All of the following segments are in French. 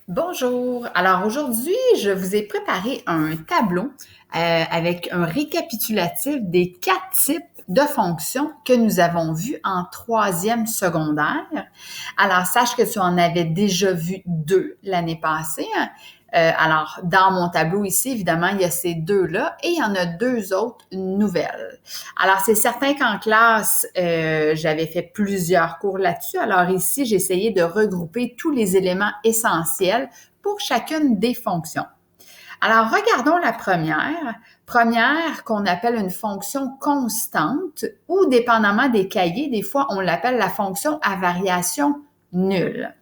Bonjour. Alors aujourd'hui, je vous ai préparé un tableau avec un récapitulatif des 4 types de fonctions que nous avons vus en troisième secondaire. Alors, sache que tu en avais déjà vu 2 l'année passée, hein. Alors, dans mon tableau ici, évidemment, il y a ces 2-là et il y en a 2 autres nouvelles. Alors, c'est certain qu'en classe, j'avais fait plusieurs cours là-dessus. Alors ici, j'ai essayé de regrouper tous les éléments essentiels pour chacune des fonctions. Alors, regardons la première qu'on appelle une fonction constante ou, dépendamment des cahiers, des fois, on l'appelle la fonction à variation nulle.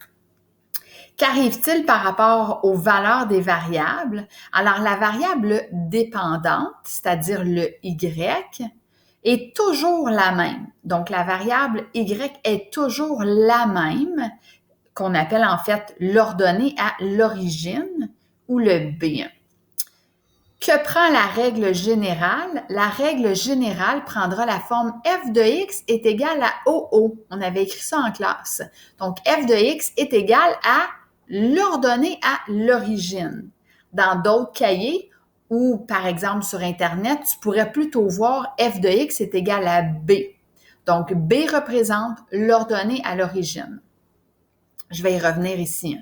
Qu'arrive-t-il par rapport aux valeurs des variables? Alors, la variable dépendante, c'est-à-dire le y, est toujours la même. Donc, la variable y est toujours la même, qu'on appelle en fait l'ordonnée à l'origine ou le b. Que prend la règle générale? La règle générale prendra la forme f de x est égal à OO. On avait écrit ça en classe. Donc, f de x est égal à l'ordonnée à l'origine. Dans d'autres cahiers ou, par exemple, sur Internet, tu pourrais plutôt voir f de x est égal à b. Donc, b représente l'ordonnée à l'origine. Je vais y revenir ici.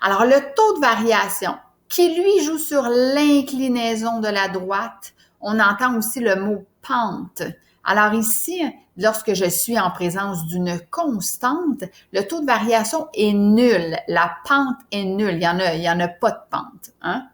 Alors, le taux de variation qui, lui, joue sur l'inclinaison de la droite. On entend aussi le mot pente. Alors ici, lorsque je suis en présence d'une constante, le taux de variation est nul. La pente est nulle. Il y en a pas de pente, hein?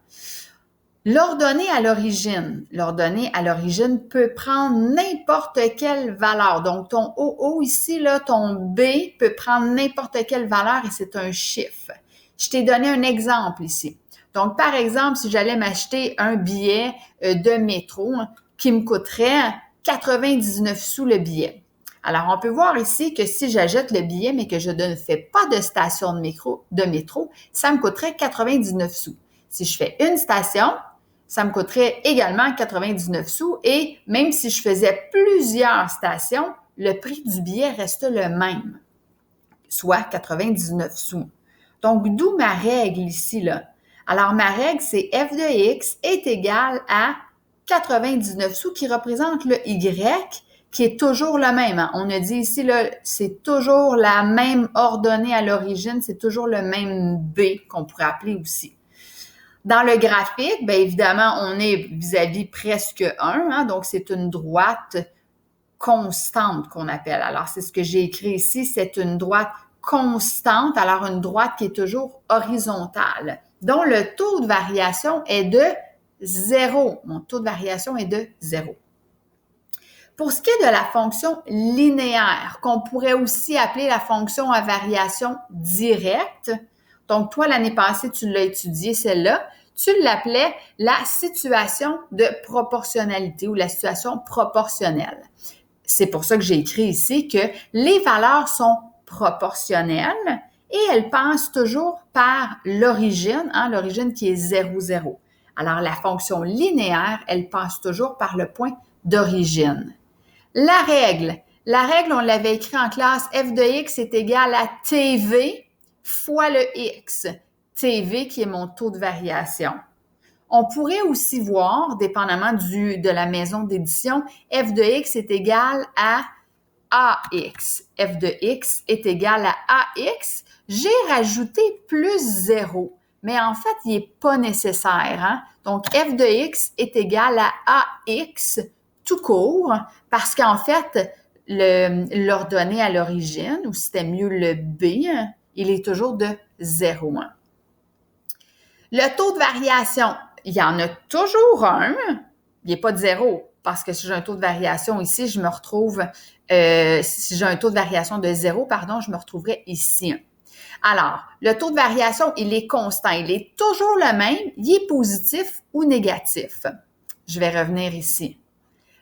L'ordonnée à l'origine. L'ordonnée à l'origine peut prendre n'importe quelle valeur. Donc, ton OO ici, là, ton B peut prendre n'importe quelle valeur et c'est un chiffre. Je t'ai donné un exemple ici. Donc, par exemple, si j'allais m'acheter un billet de métro qui me coûterait 99 sous le billet. Alors, on peut voir ici que si j'achète le billet, mais que je ne fais pas de station de métro, ça me coûterait 99 sous. Si je fais une station, ça me coûterait également 99 sous et même si je faisais plusieurs stations, le prix du billet reste le même, soit 99 sous. Donc, d'où ma règle ici, là. Alors, ma règle, c'est f de x est égal à 99 sous qui représente le y qui est toujours le même. Hein. On a dit ici, là, c'est toujours la même ordonnée à l'origine, c'est toujours le même b qu'on pourrait appeler aussi. Dans le graphique, bien évidemment, on est vis-à-vis presque 1, hein, donc c'est une droite constante qu'on appelle. Alors, c'est ce que j'ai écrit ici, c'est une droite constante, alors une droite qui est toujours horizontale, dont le taux de variation est de 0. Mon taux de variation est de 0. Pour ce qui est de la fonction linéaire, qu'on pourrait aussi appeler la fonction à variation directe, donc toi, l'année passée, tu l'as étudiée, celle-là, tu l'appelais la situation de proportionnalité ou la situation proportionnelle. C'est pour ça que j'ai écrit ici que les valeurs sont proportionnelles et elles passent toujours par l'origine, hein, l'origine qui est 0, 0. Alors, la fonction linéaire, elle passe toujours par le point d'origine. La règle, on l'avait écrit en classe, f de x est égal à TV fois le x. TV qui est mon taux de variation. On pourrait aussi voir, dépendamment de la maison d'édition, f de x est égal à AX. F de x est égal à AX. J'ai rajouté plus 0, mais en fait, il n'est pas nécessaire. Hein? Donc, f de x est égal à AX tout court, parce qu'en fait, l'ordonnée à l'origine, ou c'était mieux le B, il est toujours de 0. Hein? Le taux de variation, il y en a toujours un, il n'est pas de 0, parce que si j'ai un taux de variation ici, je me retrouve, si j'ai un taux de variation de 0, pardon, je me retrouverai ici. Alors, le taux de variation, il est constant, il est toujours le même, il est positif ou négatif. Je vais revenir ici.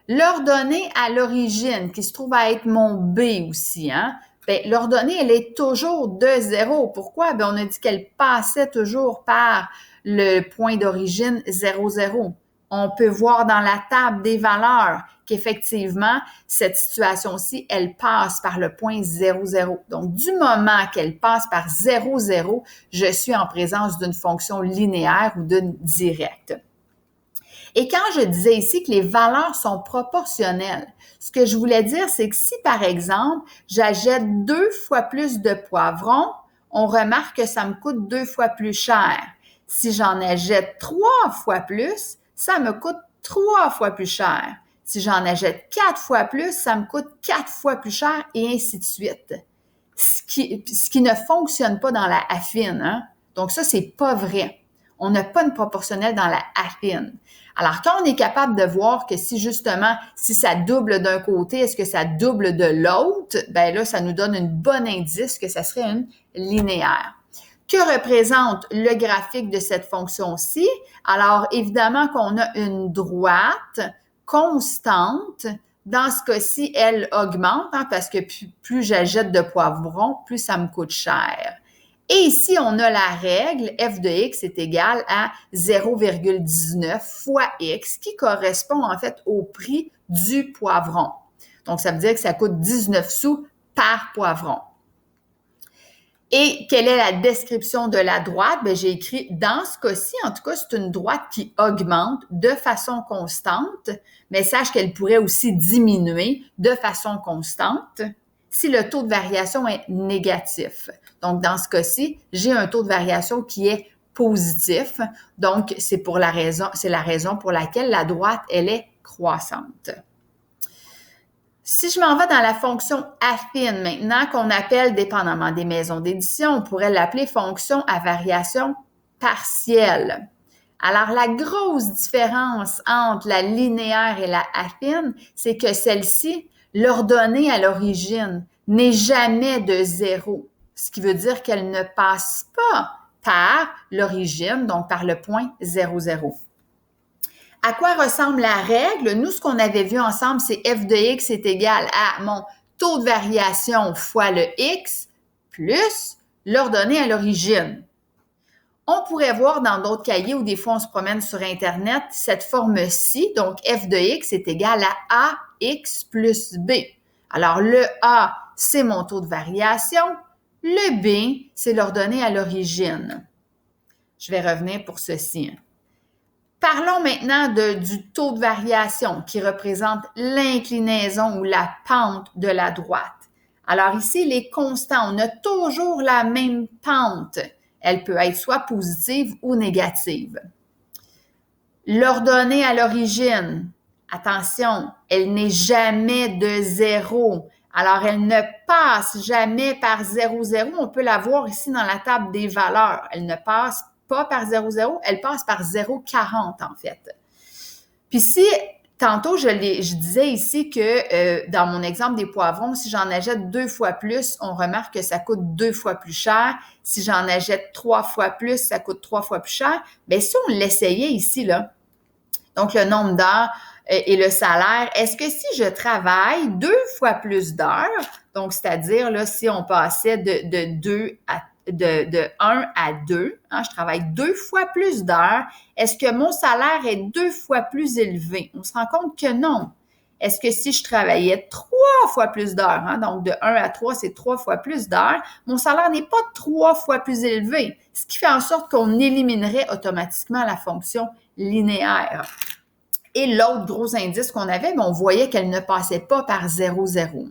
L'ordonnée à l'origine, qui se trouve à être mon B aussi, hein? Bien, l'ordonnée, elle est toujours de 0. Pourquoi? Bien, on a dit qu'elle passait toujours par le point d'origine 0, 0. On peut voir dans la table des valeurs qu'effectivement, cette situation-ci, elle passe par le point 0, 0. Donc, du moment qu'elle passe par 0, 0, je suis en présence d'une fonction linéaire ou d'une directe. Et quand je disais ici que les valeurs sont proportionnelles, ce que je voulais dire, c'est que si, par exemple, j'achète 2 fois plus de poivrons, on remarque que ça me coûte 2 fois plus cher. Si j'en achète 3 fois plus, ça me coûte 3 fois plus cher. Si j'en achète 4 fois plus, ça me coûte 4 fois plus cher et ainsi de suite. Ce qui ne fonctionne pas dans la affine, hein? Donc ça, c'est pas vrai. On n'a pas une proportionnelle dans la affine. Alors, quand on est capable de voir que si justement, si ça double d'un côté, est-ce que ça double de l'autre? Ben là, ça nous donne un bon indice que ça serait une linéaire. Que représente le graphique de cette fonction-ci? Alors, évidemment qu'on a une droite constante. Dans ce cas-ci, elle augmente, hein, parce que plus j'achète de poivrons, plus ça me coûte cher. Et ici, on a la règle f de x est égal à 0,19 fois x, qui correspond en fait au prix du poivron. Donc, ça veut dire que ça coûte 19 sous par poivron. Et quelle est la description de la droite? Bien, j'ai écrit, dans ce cas-ci, en tout cas, c'est une droite qui augmente de façon constante, mais sache qu'elle pourrait aussi diminuer de façon constante si le taux de variation est négatif. Donc, dans ce cas-ci, j'ai un taux de variation qui est positif. Donc, c'est la raison pour laquelle la droite, elle est croissante. Si je m'en vais dans la fonction affine maintenant, qu'on appelle dépendamment des maisons d'édition, on pourrait l'appeler fonction à variation partielle. Alors, la grosse différence entre la linéaire et la affine, c'est que celle-ci, l'ordonnée à l'origine, n'est jamais de 0, ce qui veut dire qu'elle ne passe pas par l'origine, donc par le point 0, 0. À quoi ressemble la règle? Nous, ce qu'on avait vu ensemble, c'est f de x est égal à mon taux de variation fois le x plus l'ordonnée à l'origine. On pourrait voir dans d'autres cahiers ou des fois on se promène sur Internet cette forme-ci, donc f de x est égal à ax plus b. Alors, le a, c'est mon taux de variation. Le b, c'est l'ordonnée à l'origine. Je vais revenir pour ceci. Parlons maintenant du taux de variation qui représente l'inclinaison ou la pente de la droite. Alors ici, les constants, on a toujours la même pente. Elle peut être soit positive ou négative. L'ordonnée à l'origine, attention, elle n'est jamais de 0. Alors, elle ne passe jamais par 0, 0. On peut la voir ici dans la table des valeurs. Elle ne passe pas par 0, 0, elle passe par 0,40 en fait. Puis si, tantôt, je disais ici que dans mon exemple des poivrons, si j'en achète 2 fois plus, on remarque que ça coûte 2 fois plus cher. Si j'en achète 3 fois plus, ça coûte 3 fois plus cher. Bien, si on l'essayait ici, là, donc le nombre d'heures et le salaire, est-ce que si je travaille 2 fois plus d'heures, donc c'est-à-dire là, si on passait de 1 à 2, hein, je travaille 2 fois plus d'heures, est-ce que mon salaire est 2 fois plus élevé? On se rend compte que non. Est-ce que si je travaillais 3 fois plus d'heures, hein, donc de 1 à 3, c'est 3 fois plus d'heures, mon salaire n'est pas 3 fois plus élevé, ce qui fait en sorte qu'on éliminerait automatiquement la fonction linéaire. Et l'autre gros indice qu'on avait, on voyait qu'elle ne passait pas par 0, 0.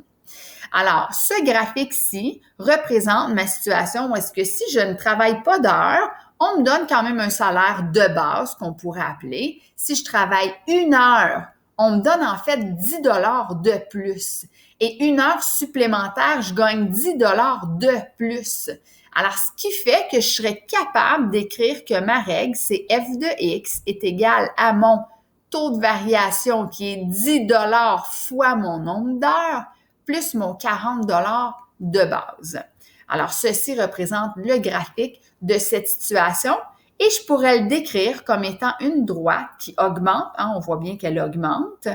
Alors, ce graphique-ci représente ma situation où est-ce que si je ne travaille pas d'heures, on me donne quand même un salaire de base qu'on pourrait appeler. Si je travaille 1 heure, on me donne en fait 10 $ de plus. Et 1 heure supplémentaire, je gagne 10 $ de plus. Alors, ce qui fait que je serais capable d'écrire que ma règle, c'est f de x est égal à mon taux de variation qui est 10 $ fois mon nombre d'heures plus mon 40 $ de base. Alors, ceci représente le graphique de cette situation et je pourrais le décrire comme étant une droite qui augmente, hein, on voit bien qu'elle augmente,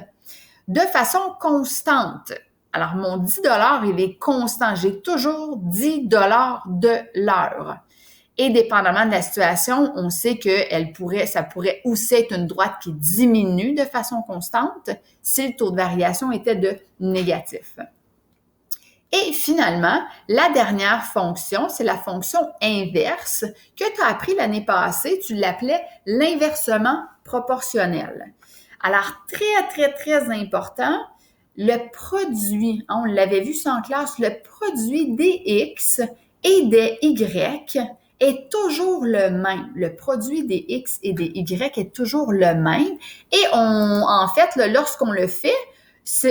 de façon constante. Alors, mon 10 $, il est constant. J'ai toujours 10 $ de l'heure. Et dépendamment de la situation, on sait que ça pourrait aussi être une droite qui diminue de façon constante si le taux de variation était de négatif. Et finalement, la dernière fonction, c'est la fonction inverse que tu as appris l'année passée. Tu l'appelais l'inversement proportionnel. Alors, très, très, très important, le produit, on l'avait vu ça en classe, le produit des X et des Y est toujours le même. Le produit des X et des Y est toujours le même. Et en fait, lorsqu'on le fait,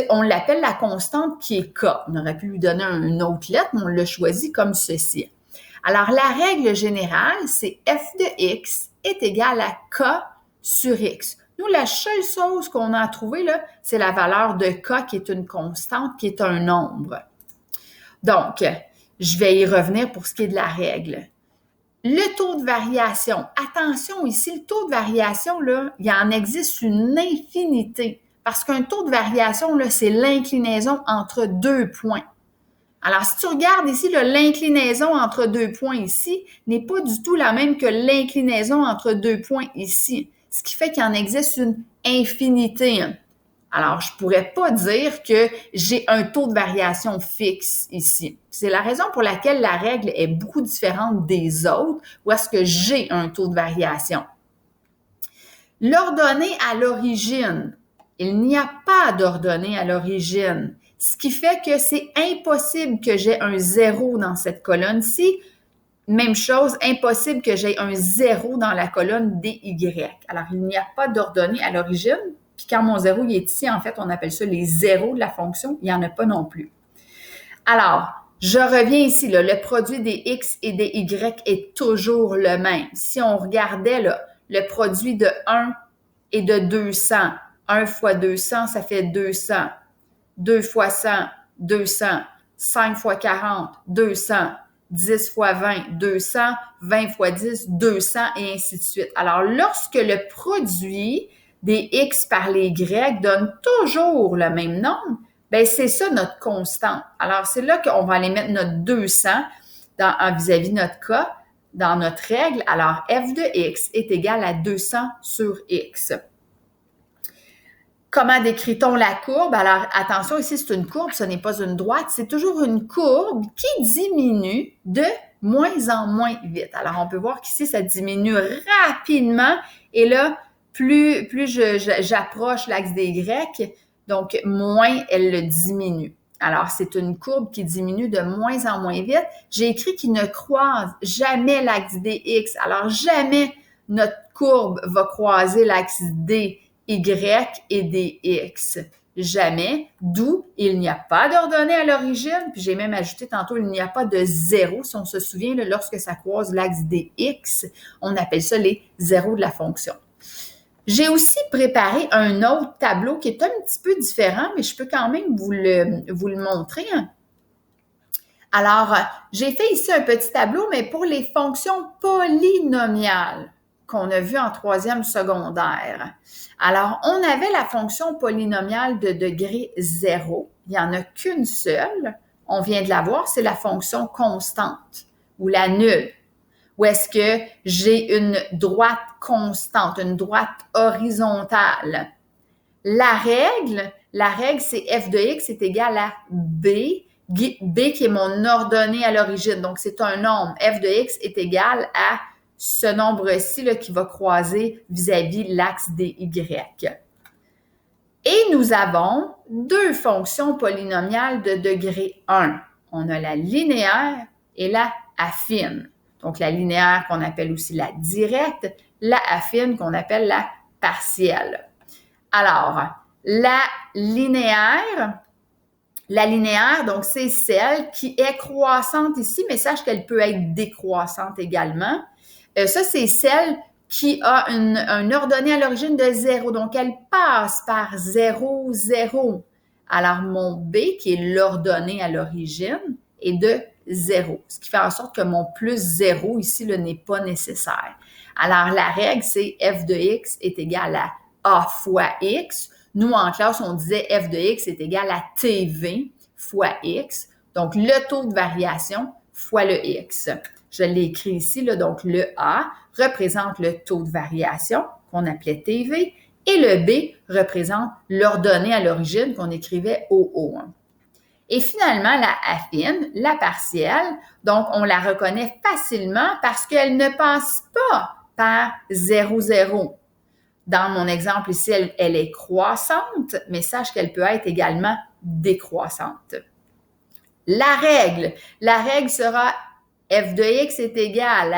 on l'appelle la constante qui est K. On aurait pu lui donner une autre lettre, mais on l'a choisi comme ceci. Alors, la règle générale, c'est f de x est égal à K sur x. Nous, la seule chose qu'on a à trouver, là, c'est la valeur de K qui est une constante, qui est un nombre. Donc, je vais y revenir pour ce qui est de la règle. Le taux de variation. Attention ici, le taux de variation, là, il en existe une infinité. Parce qu'un taux de variation, là, c'est l'inclinaison entre deux points. Alors, si tu regardes ici, l'inclinaison entre deux points ici n'est pas du tout la même que l'inclinaison entre deux points ici. Ce qui fait qu'il en existe une infinité. Alors, je ne pourrais pas dire que j'ai un taux de variation fixe ici. C'est la raison pour laquelle la règle est beaucoup différente des autres, où est-ce que j'ai un taux de variation. L'ordonnée à l'origine, il n'y a pas d'ordonnée à l'origine, ce qui fait que c'est impossible que j'ai un 0 dans cette colonne-ci. Même chose, impossible que j'ai un 0 dans la colonne DY. Alors, il n'y a pas d'ordonnée à l'origine. Puis quand mon 0 il est ici, en fait, on appelle ça les zéros de la fonction. Il n'y en a pas non plus. Alors, je reviens ici. Là, le produit des X et des Y est toujours le même. Si on regardait là, le produit de 1 et de 200, 1 fois 200, ça fait 200. 2 fois 100, 200. 5 fois 40, 200. 10 fois 20, 200. 20 fois 10, 200 et ainsi de suite. Alors, lorsque le produit des X par les Y donne toujours le même nombre, bien, c'est ça notre constante. Alors, c'est là qu'on va aller mettre notre 200 vis-à-vis de notre K dans notre règle. Alors, f de X est égal à 200 sur X. Comment décrit-on la courbe? Alors, attention, ici, c'est une courbe, ce n'est pas une droite. C'est toujours une courbe qui diminue de moins en moins vite. Alors, on peut voir qu'ici, ça diminue rapidement. Et là, plus j'approche l'axe des Y, donc moins elle le diminue. Alors, c'est une courbe qui diminue de moins en moins vite. J'ai écrit qu'il ne croise jamais l'axe des X. Alors, jamais notre courbe va croiser l'axe des Y et des X. Jamais. D'où il n'y a pas d'ordonnée à l'origine. Puis j'ai même ajouté tantôt, il n'y a pas de zéro. Si on se souvient, là, lorsque ça croise l'axe des X, on appelle ça les zéros de la fonction. J'ai aussi préparé un autre tableau qui est un petit peu différent, mais je peux quand même vous le montrer. Alors, j'ai fait ici un petit tableau, mais pour les fonctions polynomiales qu'on a vues en troisième secondaire. Alors, on avait la fonction polynomiale de degré 0. Il n'y en a qu'une seule. On vient de la voir, c'est la fonction constante ou la nulle. Ou est-ce que j'ai une droite constante, une droite horizontale? La règle, c'est f de x est égal à b qui est mon ordonnée à l'origine. Donc, c'est un nombre. F de x est égal à ce nombre-ci qui va croiser vis-à-vis l'axe des y. Et nous avons deux fonctions polynomiales de degré 1. On a la linéaire et la affine. Donc, la linéaire qu'on appelle aussi la directe, la affine qu'on appelle la partielle. Alors, la linéaire, donc, c'est celle qui est croissante ici, mais sache qu'elle peut être décroissante également. Ça, c'est celle qui a un ordonnée à l'origine de 0. Donc, elle passe par 0, 0. Alors, mon B, qui est l'ordonnée à l'origine, est de 0. Ce qui fait en sorte que mon plus 0 ici n'est pas nécessaire. Alors, la règle, c'est f de x est égal à a fois x. Nous, en classe, on disait f de x est égal à TV fois x. Donc, le taux de variation fois le x. je l'ai écrit ici, là, donc le A représente le taux de variation qu'on appelait TV et le B représente l'ordonnée à l'origine qu'on écrivait OO. Et finalement, la affine, la partielle, donc on la reconnaît facilement parce qu'elle ne passe pas par 0, 0. Dans mon exemple ici, elle est croissante, mais sache qu'elle peut être également décroissante. La règle sera f de x est égal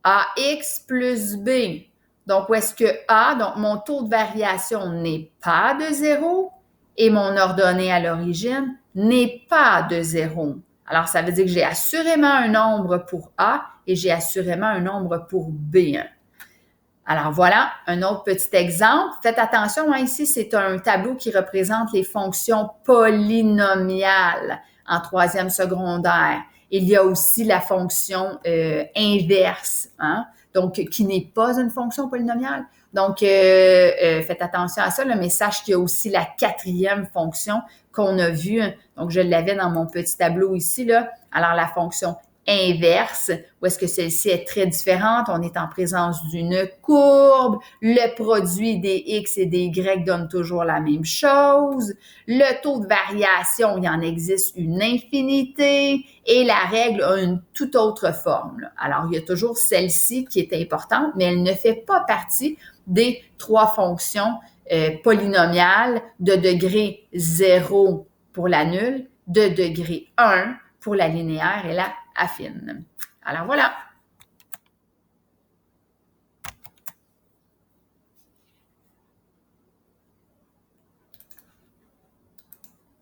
à ax plus b. Donc, où est-ce que A, donc mon taux de variation n'est pas de 0 et mon ordonnée à l'origine n'est pas de 0. Alors, ça veut dire que j'ai assurément un nombre pour A et j'ai assurément un nombre pour B. Alors, voilà un autre petit exemple. Faites attention, hein, ici, c'est un tableau qui représente les fonctions polynomiales en troisième secondaire. Il y a aussi la fonction inverse, hein, donc qui n'est pas une fonction polynomiale. Donc, faites attention à ça, là, mais sache qu'il y a aussi la quatrième fonction qu'on a vue. Donc, je l'avais dans mon petit tableau ici, là. Alors, la fonction inverse, où est-ce que celle-ci est très différente. On est en présence d'une courbe. Le produit des X et des Y donne toujours la même chose. Le taux de variation, il en existe une infinité. Et la règle a une toute autre forme. Alors, il y a toujours celle-ci qui est importante, mais elle ne fait pas partie des trois fonctions polynomiales de degré 0 pour la nulle, de degré 1 pour la linéaire et la affine. Alors voilà.